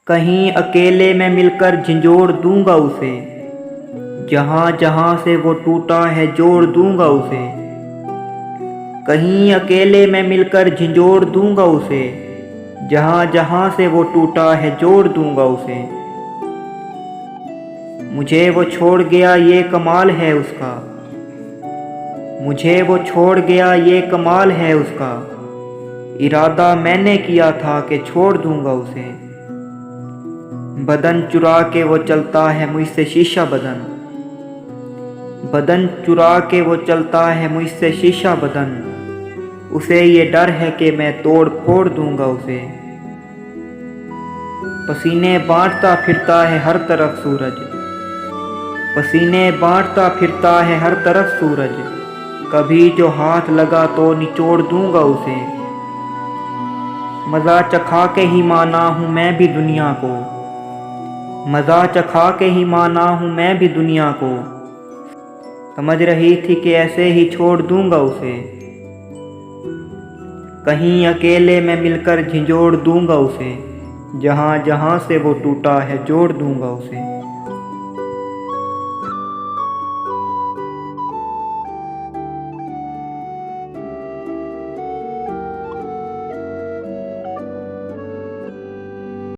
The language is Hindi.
कहीं अकेले मैं मिलकर झंझोड़ दूंगा उसे, जहाँ जहाँ से वो टूटा है जोड़ दूंगा उसे। कहीं अकेले मैं मिलकर झंझोड़ दूंगा उसे, जहाँ जहाँ से वो टूटा है जोड़ दूंगा उसे। मुझे वो छोड़ गया ये कमाल है उसका, मुझे वो छोड़ गया ये कमाल है उसका। इरादा मैंने किया था कि छोड़ दूंगा उसे। बदन चुरा के वो चलता है मुझसे शीशा बदन, बदन चुरा के वो चलता है मुझसे शीशा बदन। उसे ये डर है कि मैं तोड़ फोड़ दूंगा उसे। पसीने बांटता फिरता है हर तरफ सूरज, पसीने बांटता फिरता है हर तरफ सूरज। कभी जो हाथ लगा तो निचोड़ दूंगा उसे। मज़ा चखा के ही माना हूँ मैं भी दुनिया को, मज़ा चखा के ही माना हूँ मैं भी दुनिया को। समझ रही थी कि ऐसे ही छोड़ दूंगा उसे। कहीं अकेले मैं मिलकर झिंझोड़ दूंगा उसे, जहाँ जहाँ से वो टूटा है जोड़ दूंगा उसे।